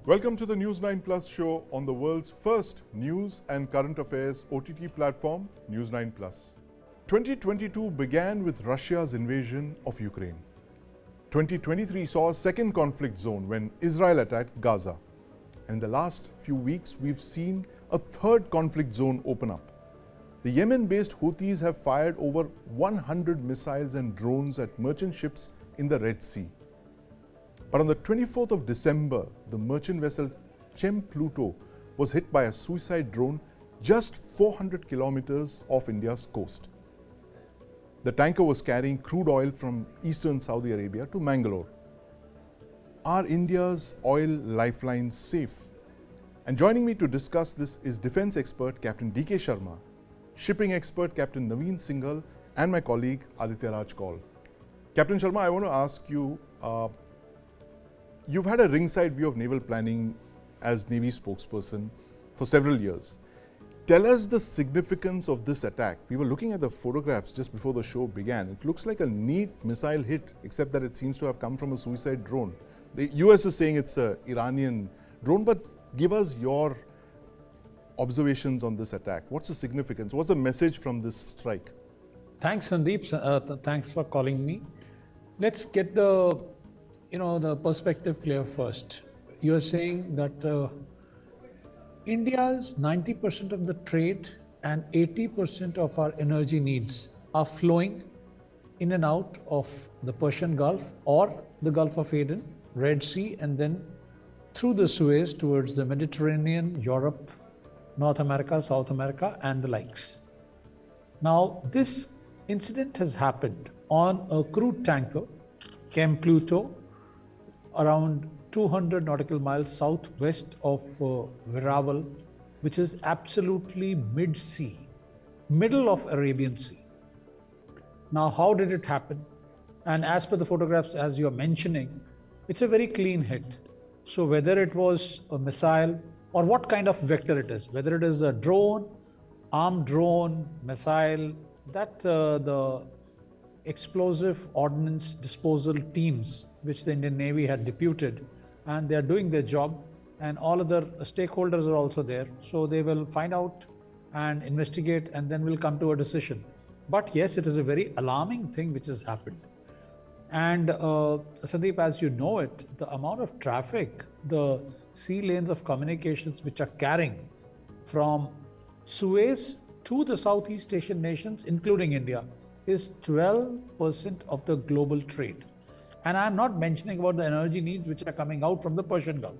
Welcome to the News9 Plus show on the world's first news and current affairs OTT platform, News9 Plus. 2022 began with Russia's invasion of Ukraine. 2023 saw a second conflict zone when Israel attacked Gaza. And in the last few weeks, we've seen a third conflict zone open up. The Yemen-based Houthis have fired over 100 missiles and drones at merchant ships in the Red Sea. But on the 24th of December, the merchant vessel Chem Pluto was hit by a suicide drone just 400 kilometers off India's coast. The tanker was carrying crude oil from eastern Saudi Arabia to Mangalore. Are India's oil lifelines safe? And joining me to discuss this is defense expert Captain D.K. Sharma, shipping expert Captain Naveen Singhal, and my colleague Aditya Raj Kaul. Captain Sharma, I want to ask you, you've had a ringside view of naval planning as Navy spokesperson for several years. Tell us the significance of this attack. We were looking at the photographs just before the show began. It looks like a neat missile hit, except that it seems to have come from a suicide drone. The US is saying it's an Iranian drone, but give us your observations on this attack. What's the significance? What's the message from this strike? Thanks, Sandeep. Thanks for calling me. Let's get the perspective clear first. You are saying that India's 90% of the trade and 80% of our energy needs are flowing in and out of the Persian Gulf or the Gulf of Aden, Red Sea, and then through the Suez towards the Mediterranean, Europe, North America, South America, and the likes. Now, this incident has happened on a crude tanker, Chem Pluto, around 200 nautical miles southwest of Veravel, which is absolutely mid-sea, middle of Arabian Sea. Now, how did it happen? And as per the photographs, as you're mentioning, it's a very clean hit. So whether it was a missile or what kind of vector it is, whether it is a drone, armed drone, missile, that the explosive ordnance disposal teams which the Indian Navy had deputed, and they are doing their job, and all other stakeholders are also there. So they will find out and investigate, and then will come to a decision. But yes, it is a very alarming thing which has happened. And Sandeep, as you know it, the amount of traffic, the sea lanes of communications which are carrying from Suez to the Southeast Asian nations, including India, is 12% of the global trade. And I'm not mentioning about the energy needs which are coming out from the Persian Gulf.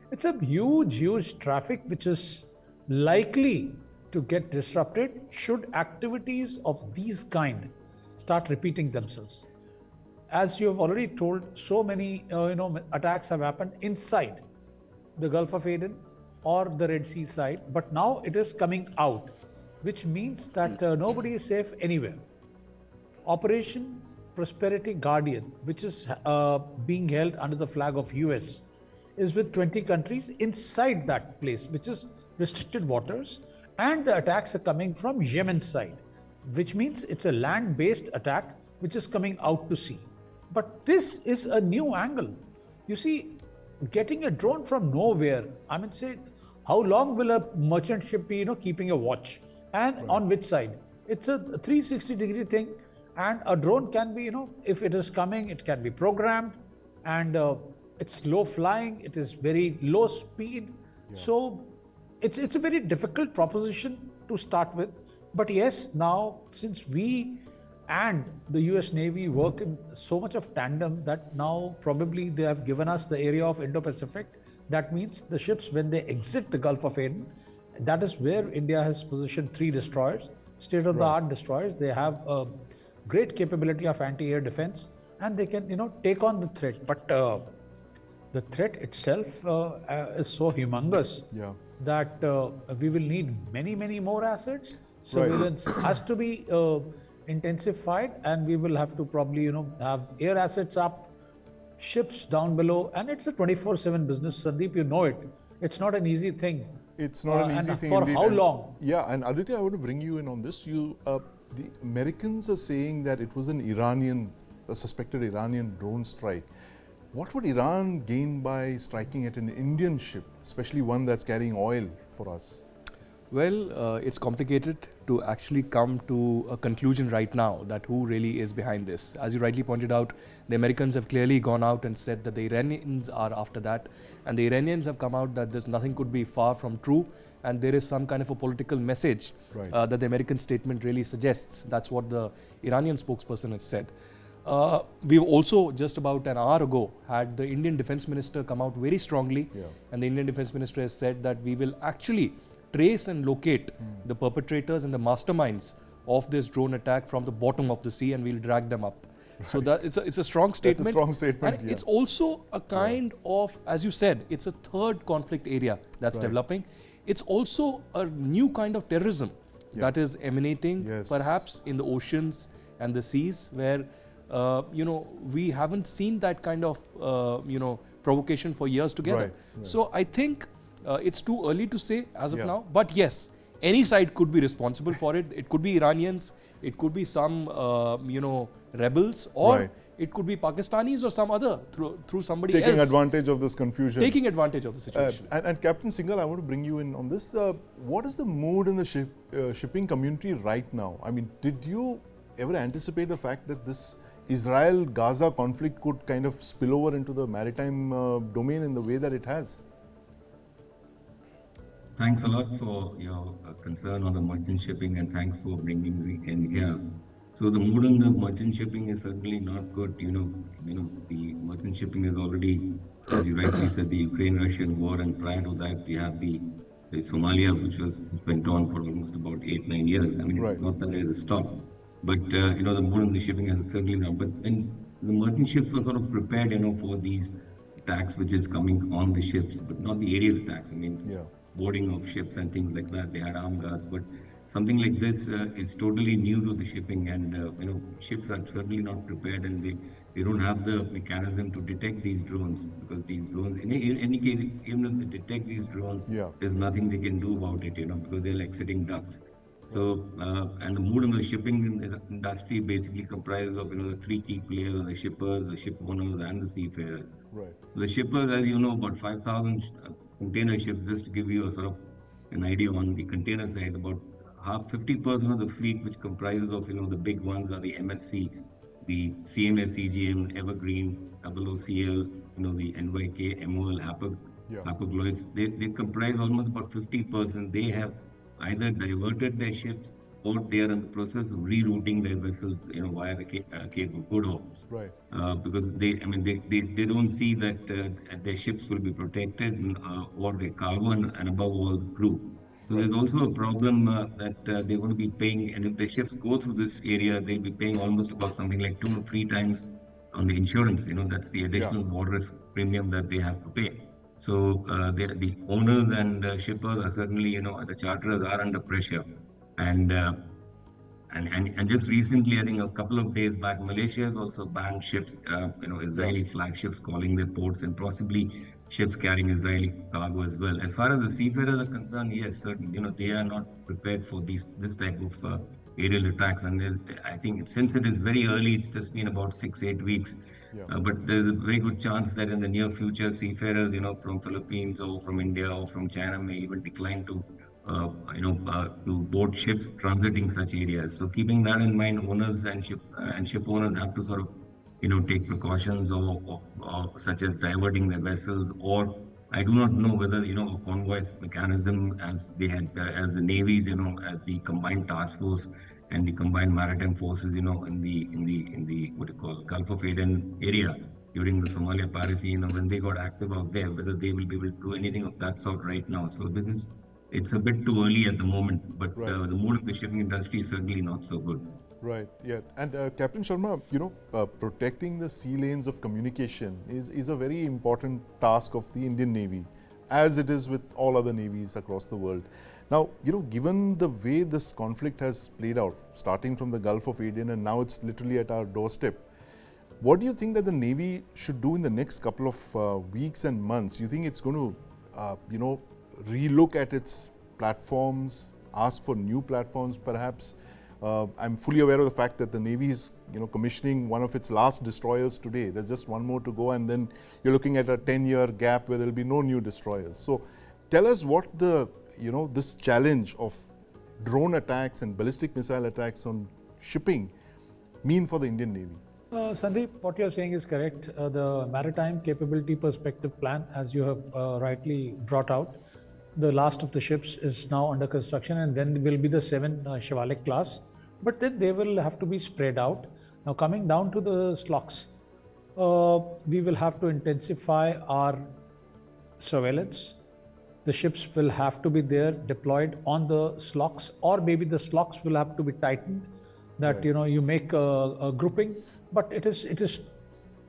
It's a huge traffic which is likely to get disrupted should activities of these kind start repeating themselves. As you have already told, so many attacks have happened inside the Gulf of Aden or the Red Sea side, but now it is coming out, which means that nobody is safe anywhere. Operation Prosperity Guardian, which is being held under the flag of US, is with 20 countries inside that place, which is restricted waters, and the attacks are coming from Yemen side, which means it's a land-based attack which is coming out to sea. But this is a new angle. You see, getting a drone from nowhere, I mean, say, how long will a merchant ship be, keeping a watch? And right. On which side? It's a 360-degree thing. And a drone can be, if it is coming, it can be programmed, and it's low flying, it is very low speed. Yeah. So it's a very difficult proposition to start with. But yes, now since we and the US Navy work in so much of tandem that now probably they have given us the area of Indo-Pacific. That means the ships, when they exit the Gulf of Aden, that is where India has positioned 3 destroyers, state-of-the-art destroyers. They have a great capability of anti-air defense, and they can, take on the threat. But the threat itself is so humongous that we will need many more assets. Surveillance has to be intensified, and we will have to probably, have air assets up, ships down below, and it's a 24/7 business. Sandeep, you know it. It's not an easy thing. It's not an easy thing for indeed. How long? Yeah, and Aditya, I want to bring you in on this. The Americans are saying that it was a suspected Iranian drone strike. What would Iran gain by striking at an Indian ship, especially one that's carrying oil for us? Well, it's complicated to actually come to a conclusion right now that who really is behind this. As you rightly pointed out, the Americans have clearly gone out and said that the Iranians are after that, and the Iranians have come out that nothing could be far from true, and there is some kind of a political message that the American statement really suggests. That's what the Iranian spokesperson has said. We've also just about an hour ago had the Indian Defence Minister come out very strongly, and the Indian Defence Minister has said that we will actually trace and locate the perpetrators and the masterminds of this drone attack from the bottom of the sea, and we'll drag them up. So that it's a strong statement. That's a strong statement. And it's also a kind of, as you said, it's a third conflict area that's developing. It's also a new kind of terrorism that is emanating perhaps in the oceans and the seas, where we haven't seen that kind of provocation for years together. So I think it's too early to say as of now, but yes, any side could be responsible for it. It could be Iranians, it could be some rebels, or it could be Pakistanis or some other through somebody else. Taking advantage of this confusion. Taking advantage of the situation. And Captain Singhal, I want to bring you in on this. What is the mood in the shipping community right now? I mean, did you ever anticipate the fact that this Israel-Gaza conflict could kind of spill over into the maritime domain in the way that it has? Thanks a lot for your concern on the merchant shipping, and thanks for bringing me in here. So the mood in the merchant shipping is certainly not good. The merchant shipping is already, as you rightly said, the Ukraine-Russian war, and prior to that we have the Somalia, which went on for almost about 8-9 years. I mean, it's not that there is a stop, but the mood in the shipping has certainly not. But when the merchant ships were sort of prepared, for these attacks which is coming on the ships, but not the aerial attacks. I mean, boarding of ships and things like that. They had armed guards, but something like this is totally new to the shipping, and ships are certainly not prepared, and they don't have the mechanism to detect these drones, because these drones, in any case, even if they detect these drones, there's nothing they can do about it, because they're like sitting ducks. So, and the mood in the shipping industry basically comprises of, the three key players: the shippers, the ship owners, and the seafarers. So the shippers, as you know, about 5,000 container ships. Just to give you a sort of an idea on the container side, about 50% of the fleet, which comprises of, the big ones, are the MSC, the CMS, CGM, Evergreen, OOCL, the NYK, MOL, Hapag-Lloyd. They comprise almost about 50%. They have either diverted their ships, or they are in the process of rerouting their vessels, via the Cape of Good Hope. Because they don't see that their ships will be protected, or their cargo, and above all, the crew. So there's also a problem that they're going to be paying, and if the ships go through this area, they'll be paying almost about something like 2 to 3 times on the insurance. That's the additional war risk premium that they have to pay. So the owners and shippers are certainly, the charterers are under pressure. And just recently, I think a couple of days back, Malaysia has also banned ships, Israeli flagships calling their ports, and possibly ships carrying Israeli cargo as well. As far as the seafarers are concerned, yes, certainly, they are not prepared for this type of aerial attacks. And I think since it is very early, it's just been about 6-8 weeks. But there's a very good chance that in the near future, seafarers, from Philippines or from India or from China may even decline to board ships transiting such areas. So keeping that in mind, owners and ship owners have to sort of, take precautions of such as diverting their vessels, or I do not know whether, a convoy mechanism, as they had, as the navies, as the combined task force and the combined maritime forces, in the Gulf of Aden area during the Somalia piracy, when they got active out there, whether they will be able to do anything of that sort right now. So it's a bit too early at the moment, but the mood of the shipping industry is certainly not so good. And Captain Sharma, protecting the sea lanes of communication is a very important task of the Indian Navy, as it is with all other navies across the world. Now, given the way this conflict has played out, starting from the Gulf of Aden and now it's literally at our doorstep, what do you think that the Navy should do in the next couple of weeks and months? You think it's going to, relook at its platforms, ask for new platforms perhaps? I'm fully aware of the fact that the Navy is commissioning one of its last destroyers today. There's just one more to go, and then you're looking at a 10-year gap where there'll be no new destroyers. So tell us what the this challenge of drone attacks and ballistic missile attacks on shipping mean for the Indian Navy. Sandeep, what you're saying is correct. The Maritime Capability Perspective Plan, as you have rightly brought out, the last of the ships is now under construction, and then will be the 7 Shivalik class. But then they will have to be spread out. Now coming down to the slocks, we will have to intensify our surveillance. The ships will have to be there deployed on the slocks, or maybe the slocks will have to be tightened, that you make a grouping. But it is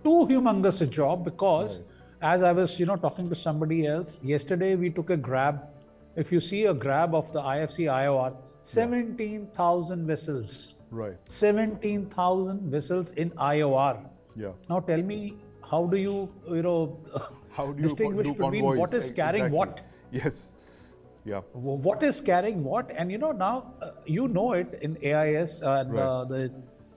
too humongous a job, because as I was talking to somebody else yesterday, we took a grab. If you see a grab of the IFC IOR, 17,000 vessels. Right. 17,000 vessels in IOR. Yeah. Now tell me, how do you how do distinguish you do between convoys? what is carrying Exactly. what? Yes. Yeah. What is carrying what? And now it in AIS, and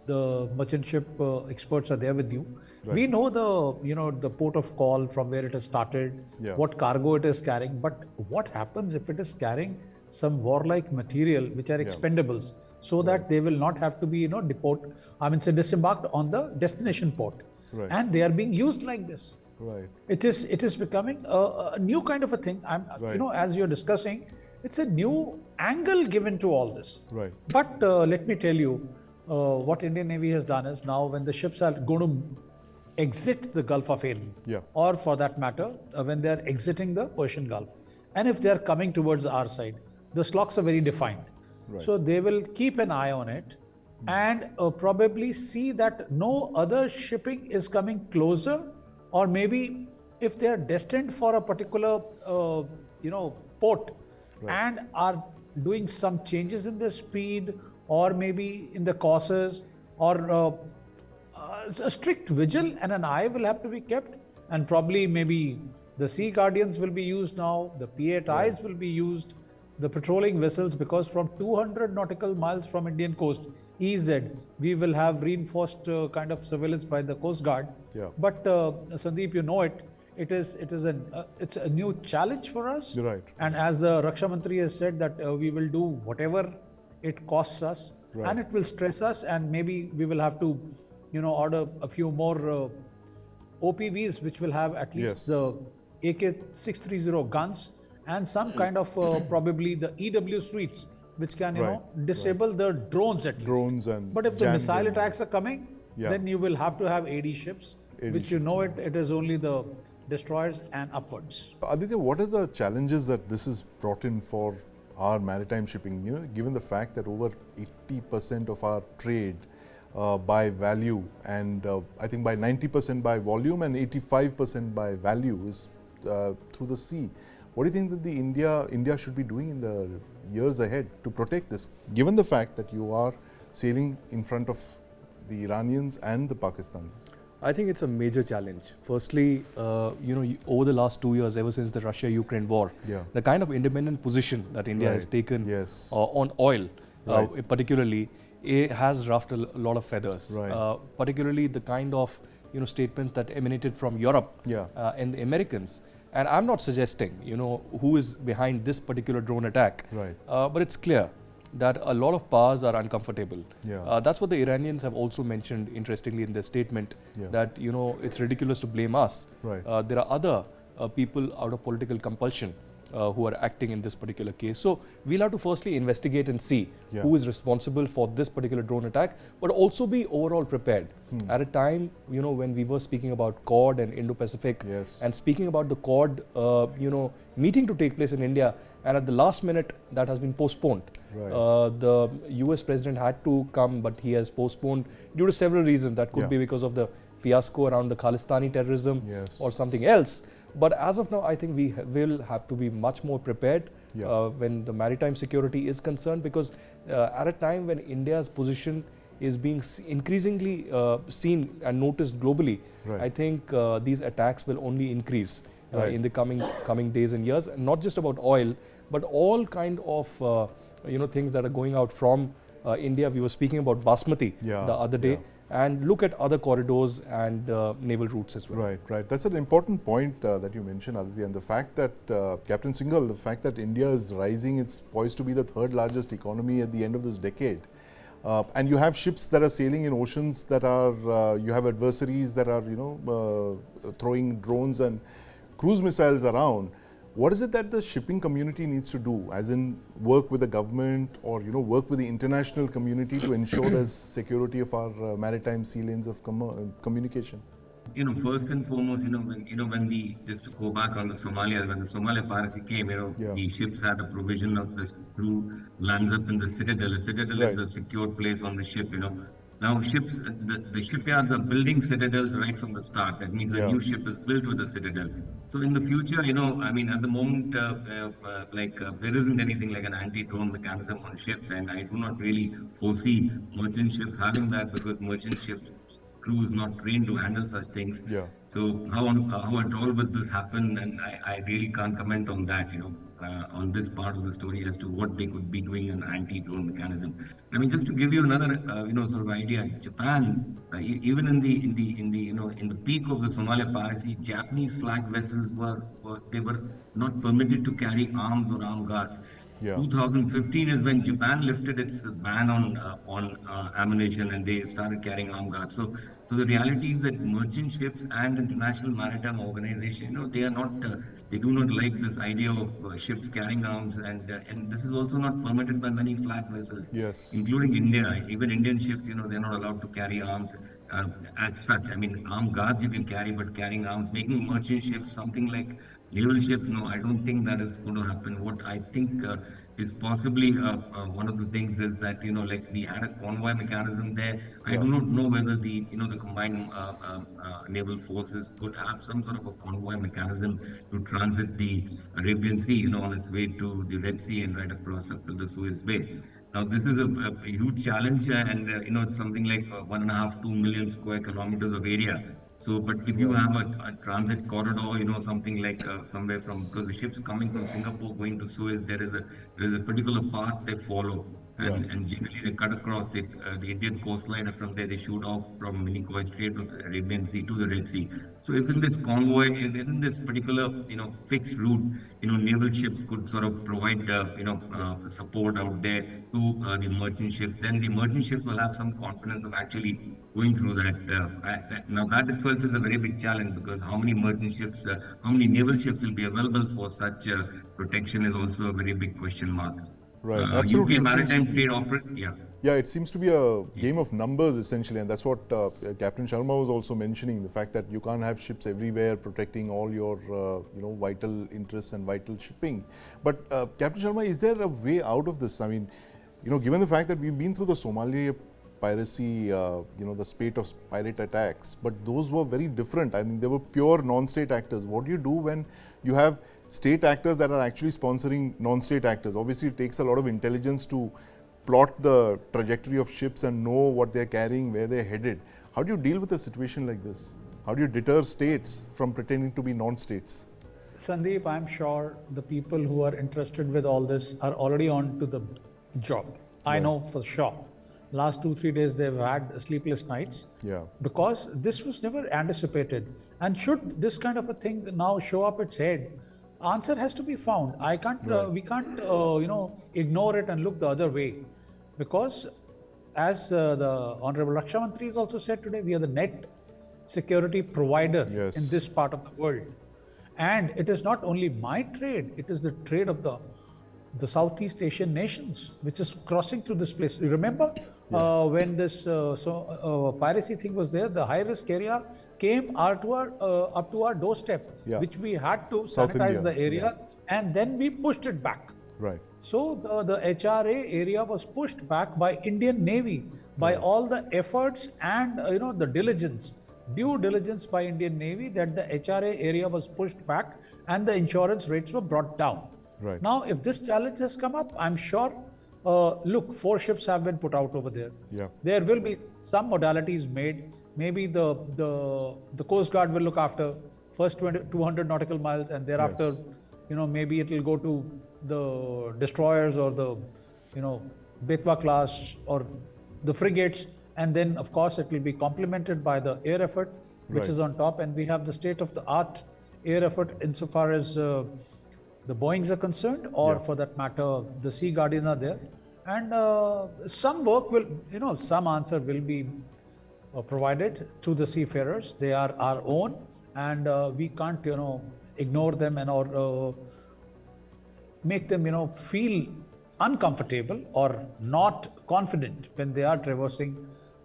the merchant ship experts are there with you. Right. We know the port of call from where it has started, what cargo it is carrying. But what happens if it is carrying some warlike material which are expendables, so that they will not have to be disembarked on the destination port, and they are being used like this. Right. It is becoming a new kind of a thing. As you're discussing, it's a new angle given to all this. Right. But let me tell you, what Indian Navy has done is, now when the ships are going to exit the Gulf of Aden, or for that matter, when they are exiting the Persian Gulf, and if they are coming towards our side, the slocks are very defined. Right. So they will keep an eye on it, and probably see that no other shipping is coming closer, or maybe if they are destined for a particular port, and are doing some changes in the speed, or maybe in the courses, or a strict vigil and an eye will have to be kept. And probably maybe the Sea Guardians will be used now, the P8Is will be used, the patrolling vessels, because from 200 nautical miles from Indian coast, EZ, we will have reinforced kind of surveillance by the Coast Guard. But Sandeep, it's a new challenge for us. You're right. And as the Raksha Mantri has said, that we will do whatever it costs us, and it will stress us, and maybe we will have to order a few more OPVs, which will have at least the AK-630 guns, and some kind of probably the EW suites, which can disable the drones at least. Drones and but if the jam missile them. attacks are coming, then you will have to have AD ships, which it is only the destroyers and upwards. Aditya, what are the challenges that this has brought in for our maritime shipping? Given the fact that over 80% of our trade by value, and I think by 90% by volume and 85% by value is through the sea. What do you think that India should be doing in the years ahead to protect this, given the fact that you are sailing in front of the Iranians and the Pakistanis? I think it's a major challenge. Firstly, over the last 2 years, ever since the Russia-Ukraine war, the kind of independent position that India has taken on oil, particularly, it has ruffled a lot of feathers. Particularly the kind of statements that emanated from Europe and the Americans. And I'm not suggesting who is behind this particular drone attack, but it's clear that a lot of powers are uncomfortable. That's what the Iranians have also mentioned, interestingly, in their statement, that it's ridiculous to blame us. There are other people out of political compulsion who are acting in this particular case. So we'll have to firstly investigate and see who is responsible for this particular drone attack, but also be overall prepared. At a time, when we were speaking about Quad and Indo-Pacific, and speaking about the Quad, meeting to take place in India, and at the last minute that has been postponed. The US president had to come, but he has postponed due to several reasons. That could be because of the fiasco around the Khalistani terrorism or something else. But as of now, I think we will have to be much more prepared when the maritime security is concerned, because at a time when India's position is being increasingly seen and noticed globally, I think these attacks will only increase in the coming days and years. And not just about oil, but all kind of things that are going out from India. We were speaking about Basmati the other day. And look at other corridors and naval routes as well. Right, right. That's an important point that you mentioned, Aditya. And the fact that, Captain Singhal, the fact that India is rising, it's poised to be the third largest economy at the end of this decade. And you have ships that are sailing in oceans that are, you have adversaries that are, throwing drones and cruise missiles around. What is it that the shipping community needs to do, as in work with the government or work with the international community to ensure there's security of our maritime sea lanes of communication? First and foremost, just to go back on the Somalia, when the Somalia piracy came, the ships had a provision of the crew lands up in the citadel. A citadel is a secure place on the ship, Now ships, the shipyards are building citadels right from the start. That means a new ship is built with a citadel. So in the future, at the moment, there isn't anything like an anti-drone mechanism on ships, and I do not really foresee merchant ships having that, because merchant ships crew is not trained to handle such things. So how at all would this happen? And I really can't comment on that, on this part of the story as to what they could be doing an anti-drone mechanism. Just to give you another, sort of idea, Japan, even in the peak of the Somalia piracy, Japanese flag vessels were not permitted to carry arms or armed guards. 2015 is when Japan lifted its ban on ammunition, and they started carrying armed guards. So the reality is that merchant ships and International Maritime Organization, they do not like this idea of ships carrying arms, and this is also not permitted by many flag vessels, including India. Even Indian ships, they're not allowed to carry arms as such. Armed guards you can carry, but carrying arms, making merchant ships something like naval ships, no, I don't think that is going to happen. What I think is possibly one of the things is that, we had a convoy mechanism there. I do not know whether the combined naval forces could have some sort of a convoy mechanism to transit the Arabian Sea, on its way to the Red Sea and right across up to the Suez Bay. Now, this is a huge challenge, and it's something like 1.5–2 million square kilometers of area. So, but if you have a transit corridor, something like somewhere from, because the ships coming from Singapore going to Suez, there is a particular path they follow, and generally they cut across the Indian coastline, and from there they shoot off from Minicoy Strait to the Arabian Sea to the Red Sea. So, if in this convoy, in this particular fixed route, naval ships could sort of provide support out there to the merchant ships, then the merchant ships will have some confidence of actually going through that. Now that itself is a very big challenge, because how many merchant ships, how many naval ships will be available for such protection is also a very big question mark. Right, absolutely. UK Maritime Trade Yeah, it seems to be a game of numbers essentially, and that's what Captain Sharma was also mentioning, the fact that you can't have ships everywhere protecting all your vital interests and vital shipping. But Captain Sharma, is there a way out of this? Given the fact that we've been through the Somalia piracy, the spate of pirate attacks, but those were very different. They were pure non-state actors. What do you do when you have state actors that are actually sponsoring non-state actors? Obviously, it takes a lot of intelligence to plot the trajectory of ships and know what they're carrying, where they're headed. How do you deal with a situation like this? How do you deter states from pretending to be non-states? Sandeep, I'm sure the people who are interested with all this are already on to the job. I know for sure. Last 2–3 days they've had sleepless nights. Because this was never anticipated. And should this kind of a thing now show up its head, answer has to be found. We can't ignore it and look the other way. Because as the Honorable Raksha Mantri has also said today, we are the net security provider in this part of the world. And it is not only my trade, it is the trade of the Southeast Asian nations, which is crossing through this place. You remember when this piracy thing was there, the high-risk area came up to our doorstep, which we had to sanitize the areas, and then we pushed it back. Right. So the HRA area was pushed back by Indian Navy, by all the efforts and the due diligence by Indian Navy, that the HRA area was pushed back and the insurance rates were brought down. Right. Now, if this challenge has come up, I'm sure, look, 4 ships have been put out over there. There will be some modalities made. Maybe the Coast Guard will look after first 200 nautical miles, and thereafter, maybe it will go to the destroyers or the Betwa class or the frigates, and then of course it will be complemented by the air effort, which Right. is on top, and we have the state-of-the-art air effort insofar as the Boeings are concerned, or Yeah. for that matter, the Sea Guardian are there, and some work will, some answer will be provided to the seafarers. They are our own, and we can't, ignore them and or make them, feel uncomfortable or not confident when they are traversing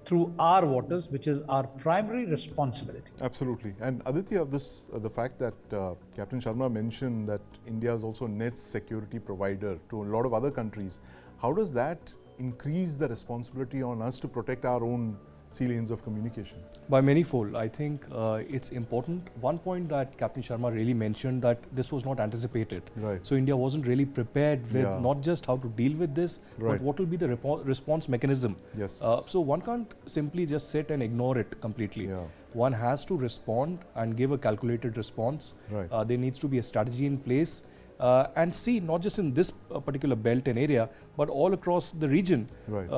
through our waters, which is our primary responsibility. Absolutely. And Aditya, the fact that Captain Sharma mentioned that India is also net security provider to a lot of other countries, how does that increase the responsibility on us to protect our own sea lanes of communication? By manyfold, I think it's important. One point that Captain Sharma really mentioned, that this was not anticipated. Right. So India wasn't really prepared with Yeah. not just how to deal with this, Right. but what will be the response mechanism. Yes. So one can't simply just sit and ignore it completely. Yeah. One has to respond and give a calculated response. Right. There needs to be a strategy in place. And see, not just in this particular belt and area, but all across the region, Right.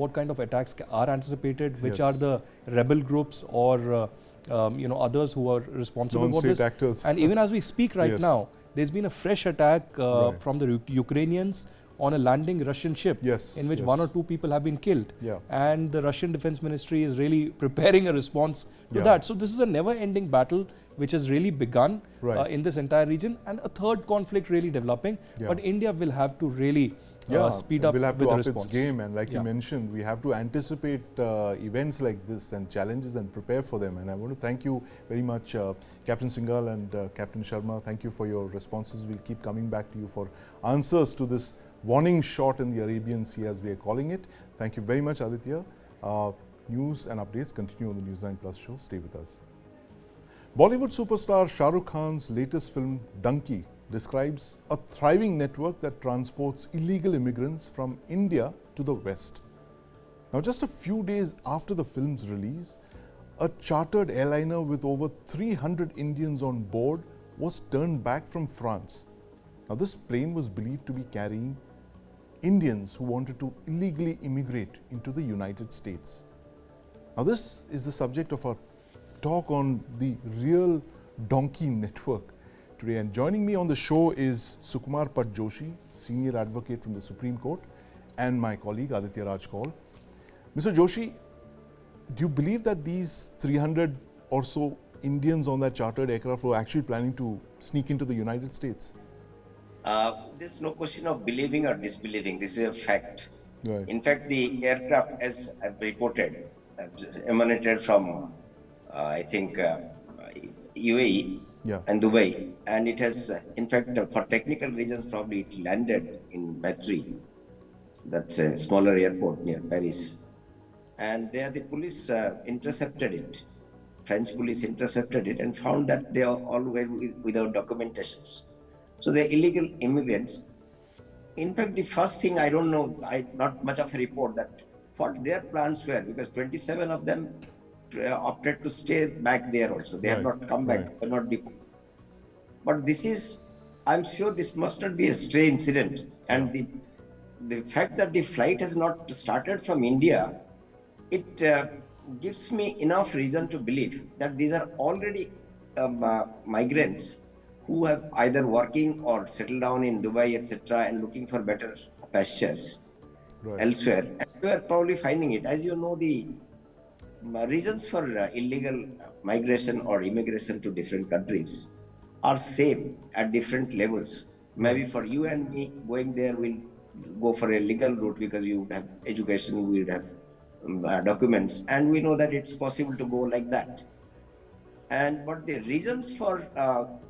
what kind of attacks are anticipated, which Yes. are the rebel groups or others who are responsible for Non-state this. actors. And even as we speak right Yes. now, there's been a fresh attack Right. from the Ukrainians on a landing Russian ship, Yes, in which yes. 1 or 2 people have been killed. Yeah. And the Russian Defense Ministry is really preparing a response to Yeah. that. So this is a never-ending battle which has really begun Right. in this entire region, and a third conflict really developing. Yeah. But India will have to really speed up we'll have with to the up response. its game, and like you Yeah. mentioned, we have to anticipate events like this and challenges and prepare for them. And I want to thank you very much, Captain Singhal and Captain Sharma. Thank you for your responses. We'll keep coming back to you for answers to this warning shot in the Arabian Sea, as we are calling it. Thank you very much, Aditya. News and updates continue on the News9 Plus show. Stay with us. Bollywood superstar Shah Rukh Khan's latest film, Donkey, describes a thriving network that transports illegal immigrants from India to the West. Now, just a few days after the film's release, a chartered airliner with over 300 Indians on board was turned back from France. Now, this plane was believed to be carrying Indians who wanted to illegally immigrate into the United States. Now, this is the subject of our talk on the real donkey network today. And joining me on the show is Sukumar Pat Joshi, senior advocate from the Supreme Court, and my colleague Aditya Raj Kaul. Mr. Joshi, do you believe that these 300 or so Indians on that chartered aircraft were actually planning to sneak into the United States? There's no question of believing or disbelieving. This is a fact. Right. In fact, the aircraft, as I've reported, emanated from, I think, UAE Yeah. and Dubai. And it has, in fact, for technical reasons, probably it landed in Maritime. That's a smaller airport near Paris. And there the police intercepted it. French police intercepted it and found that they are all were without documentations. So they're illegal immigrants. In fact, the first thing, I don't know, not much of a report that what their plans were, because 27 of them opted to stay back there also. They have Right, not come back, right. they're not deported. But this is, I'm sure this must not be a stray incident. And the fact that the flight has not started from India, it gives me enough reason to believe that these are already migrants who have either working or settled down in Dubai, etc., and looking for better pastures Right. elsewhere. And we are probably finding it. As you know, the reasons for illegal migration or immigration to different countries are same at different levels. Maybe for you and me, going there will go for a legal route because you would have education, we would have documents, and we know that it's possible to go like that. But the reasons for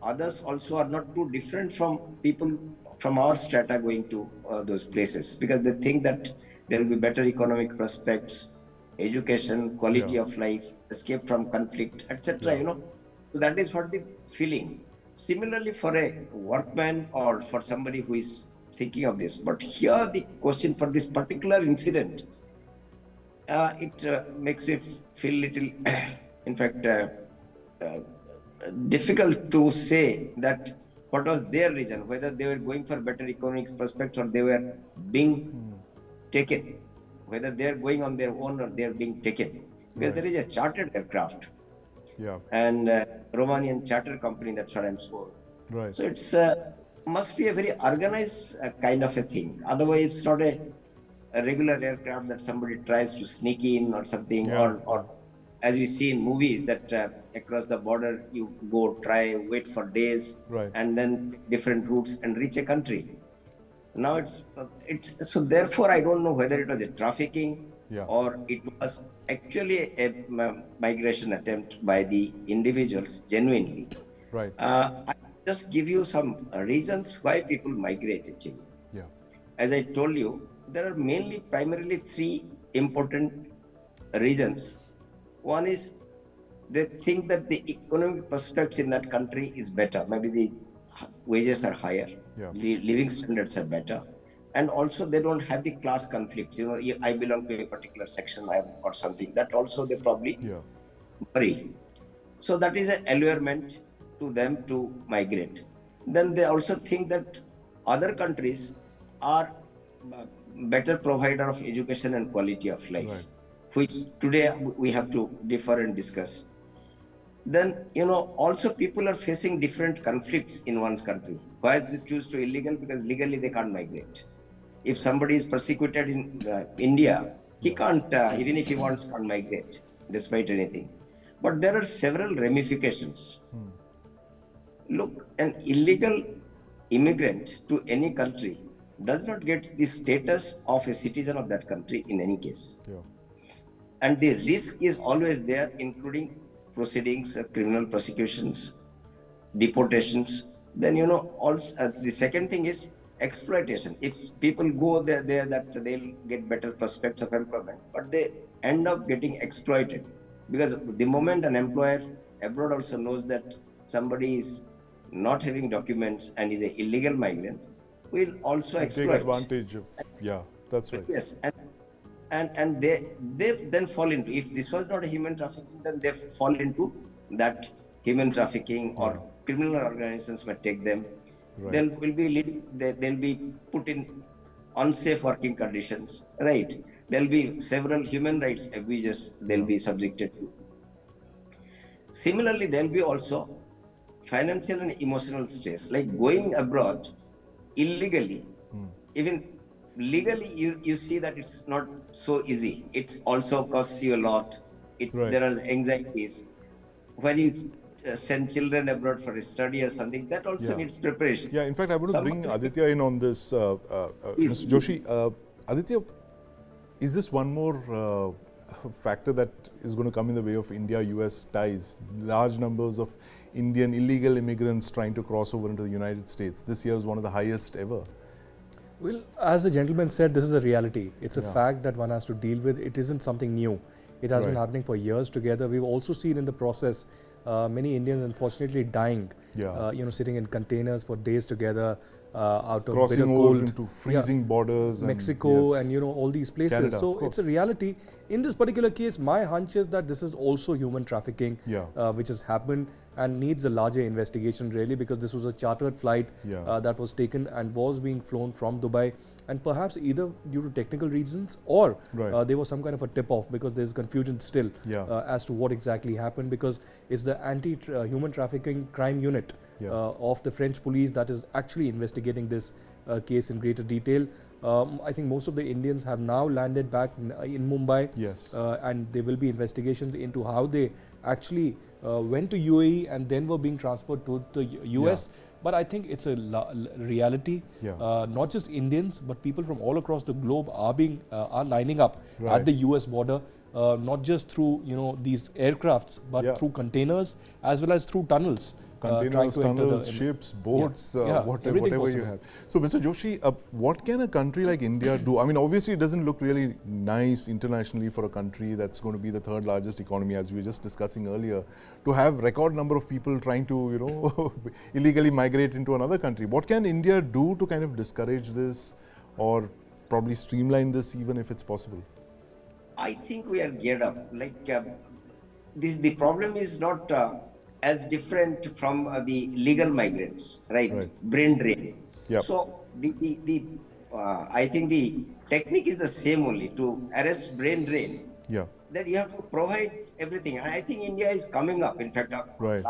others also are not too different from people from our strata going to those places, because they think that there will be better economic prospects, education, quality of life, escape from conflict, etc. So that is what the feeling. Similarly, for a workman or for somebody who is thinking of this. But here the question for this particular incident, it makes me feel little, in fact, difficult to say that what was their reason, whether they were going for better economic prospects or they were being taken, whether they're going on their own or they're being taken. Because there is a chartered aircraft and Romanian charter company, that's what I'm sure. Right. So it's must be a very organized kind of a thing. Otherwise, it's not a regular aircraft that somebody tries to sneak in or something, or as we see in movies that across the border you go wait for days, and then different routes and reach a country. Now it's so therefore I don't know whether it was a trafficking or it was actually a migration attempt by the individuals genuinely. Right. I just give you some reasons why people migrate actually. As I told you, there are primarily three important reasons. One is they think that the economic prospects in that country is better. Maybe the wages are higher, the living standards are better, and also they don't have the class conflicts. You know, I belong to a particular section or something. That also they probably worry. So that is an allurement to them to migrate. Then they also think that other countries are better provider of education and quality of life, which today we have to differ and discuss. Then, you know, also people are facing different conflicts in one's country. Why they choose to illegal? Because legally they can't migrate. If somebody is persecuted in India, he can't, even if he wants, can't migrate, despite anything. But there are several ramifications. Look, an illegal immigrant to any country does not get the status of a citizen of that country in any case. And the risk is always there, including proceedings, criminal prosecutions, deportations. Then, you know, also the second thing is exploitation. If people go there that they'll get better prospects of employment, but they end up getting exploited. Because the moment an employer abroad also knows that somebody is not having documents and is an illegal migrant, will also exploit. Take advantage of, that's right. Yes, and they then fall into, if this was not a human trafficking, then they fall into that human trafficking, or criminal organizations might take them. They'll be put in unsafe working conditions, right? There'll be several human rights abuses they'll be subjected to. Similarly, there'll be also financial and emotional stress, like going abroad illegally. Even legally, you see that it's not so easy. It also costs you a lot. There are anxieties. When you send children abroad for a study or something, that also needs preparation. Yeah, in fact, I want to bring Aditya in on this. Mr. Joshi, Aditya, is this one more factor that is going to come in the way of India-US ties? Large numbers of Indian illegal immigrants trying to cross over into the United States. This year is one of the highest ever. Well, as the gentleman said, this is a reality. It's a fact that one has to deal with. It isn't something new. It has been happening for years together. We've also seen in the process many Indians unfortunately dying, sitting in containers for days together out of crossing bitter over cold. into freezing borders. Mexico and all these places. Canada, so it's a reality. In this particular case, my hunch is that this is also human trafficking, which has happened and needs a larger investigation really, because this was a chartered flight that was taken and was being flown from Dubai, and perhaps either due to technical reasons or there was some kind of a tip-off, because there's confusion still as to what exactly happened, because it's the anti-human trafficking crime unit of the French police that is actually investigating this case in greater detail. I think most of the Indians have now landed back in Mumbai, and there will be investigations into how they actually went to UAE and then were being transferred to the US. But I think it's a reality. Not just Indians, but people from all across the globe are lining up at the US border, not just through these aircrafts, but through containers as well as through tunnels. Containers, tunnels, ships, boats, whatever you have. So, Mr. Joshi, what can a country like India do? I mean, obviously, it doesn't look really nice internationally for a country that's going to be the third largest economy, as we were just discussing earlier, to have record number of people trying to, illegally migrate into another country. What can India do to kind of discourage this, or probably streamline this, even if it's possible? I think we are geared up. Like the problem is not as different from the legal migrants, right? Brain drain. So I think the technique is the same only to arrest brain drain. Yeah. That you have to provide everything. And I think India is coming up. In fact, Right.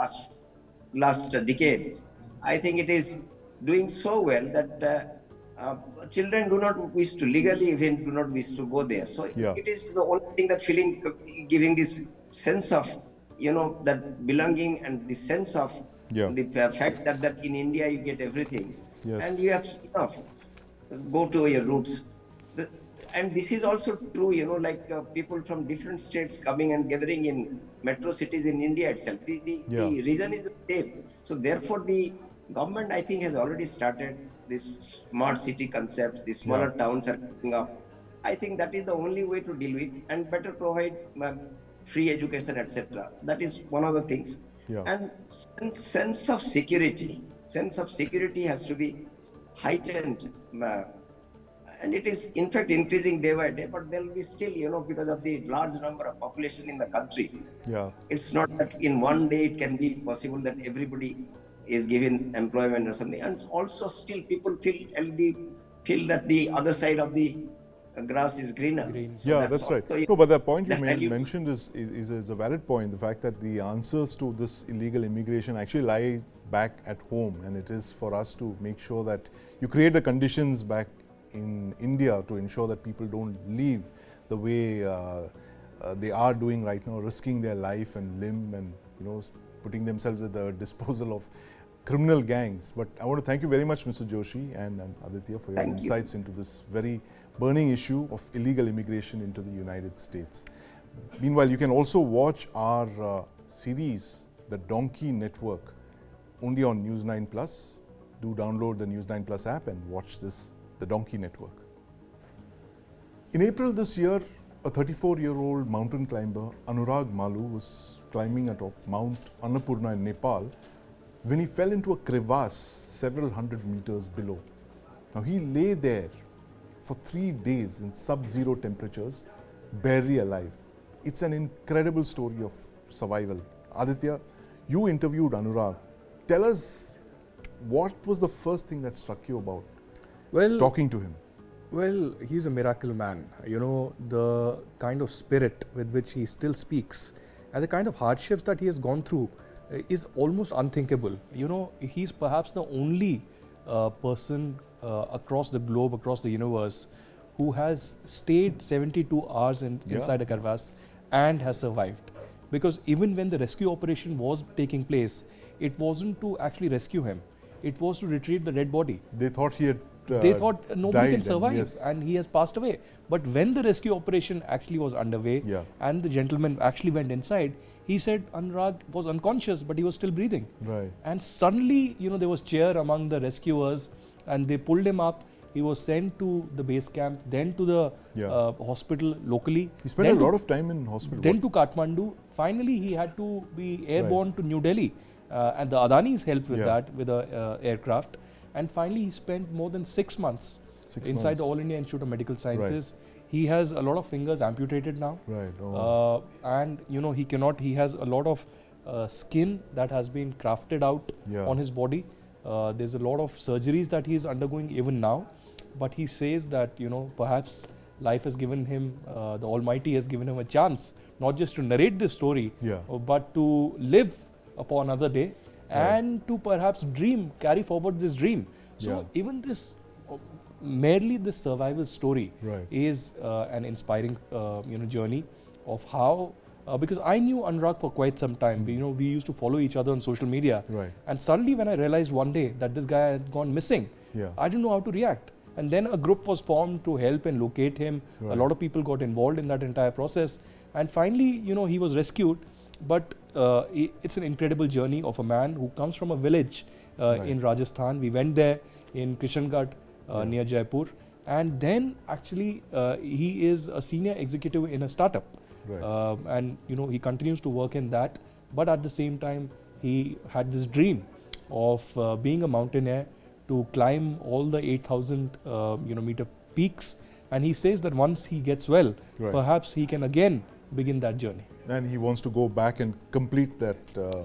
last decades, I think it is doing so well that children do not wish to legally even do not wish to go there. So Yeah. it is the only thing that giving this sense of that belonging and the sense of Yeah. the fact that in India you get everything, Yes. and you have go to your roots. And this is also true, like people from different states coming and gathering in metro cities in India itself. The reason is the same. So therefore, the government, I think, has already started this smart city concept. The smaller towns are coming up. I think that is the only way to deal with and better provide free education, etc. That is one of the things. Yeah. And sense of security has to be heightened. And it is in fact increasing day by day, but there will be still, because of the large number of population in the country. Yeah. It's not that in one day it can be possible that everybody is given employment or something. And also still people feel that the other side of the grass is greener. So Yeah, that's right. also, No, but the point you values. mentioned is a valid point. The fact that the answers to this illegal immigration actually lie back at home, and it is for us to make sure that you create the conditions back in India to ensure that people don't leave the way they are doing right now, risking their life and limb and putting themselves at the disposal of criminal gangs. But I want to thank you very much, Mr. Joshi and Aditya, for your insights into this very burning issue of illegal immigration into the United States. Meanwhile, you can also watch our series, The Donkey Network, only on News9 Plus. Do download the News9 Plus app and watch this, The Donkey Network. In April this year, a 34-year-old mountain climber, Anurag Malu, was climbing atop Mount Annapurna in Nepal when he fell into a crevasse several hundred meters below. Now he lay there for 3 days in sub-zero temperatures, barely alive. It's an incredible story of survival. Aditya, you interviewed Anurag. Tell us, what was the first thing that struck you about talking to him? Well, he's a miracle man. The kind of spirit with which he still speaks and the kind of hardships that he has gone through is almost unthinkable. He's perhaps the only person across the globe, across the universe, who has stayed 72 hours inside a crevasse and has survived. Because even when the rescue operation was taking place, it wasn't to actually rescue him. It was to retrieve the dead body. They thought he had They thought nobody can survive, and, and he has passed away. But when the rescue operation actually was underway and the gentleman actually went inside, he said Anurag was unconscious, but he was still breathing. Right. And suddenly, there was cheer among the rescuers, and they pulled him up. He was sent to the base camp, then to the hospital locally. He spent a lot of time in hospital. Then to Kathmandu. Finally, he had to be airborne to New Delhi. And the Adanis helped with that, with the aircraft. And finally, he spent more than 6 months inside the All India Institute of Medical Sciences. He has a lot of fingers amputated now. And he has a lot of skin that has been crafted out on his body. There's a lot of surgeries that he is undergoing even now. But he says that, perhaps life has given him, the Almighty has given him a chance, not just to narrate this story, but to live upon another day and to perhaps carry forward this dream. So even this, merely this survival story is an inspiring, journey of how, because I knew Anurag for quite some time. We used to follow each other on social media. And suddenly when I realized one day that this guy had gone missing, I didn't know how to react. And then a group was formed to help and locate him. A lot of people got involved in that entire process. And finally, he was rescued. But it's an incredible journey of a man who comes from a village in Rajasthan. We went there in Kishangarh near Jaipur. And then actually he is a senior executive in a startup. And he continues to work in that. But at the same time, he had this dream of being a mountaineer, to climb all the 8,000 meter peaks, and he says that once he gets well, perhaps he can again begin that journey. And he wants to go back and complete that.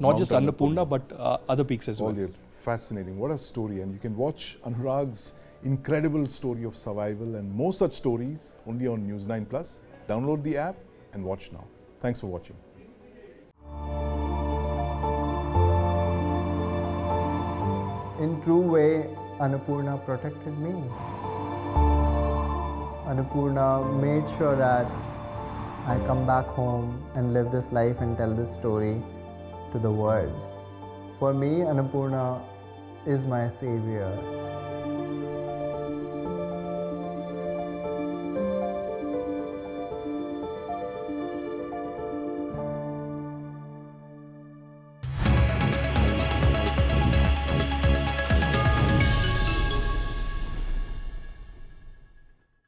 Not just Annapurna, but other peaks as well. Fascinating. What a story. And you can watch Anurag's incredible story of survival and more such stories only on News9 Plus. Download the app and watch now. Thanks for watching. In true way, Annapurna protected me. Annapurna made sure that I come back home and live this life and tell this story to the world. For me, Annapurna is my savior.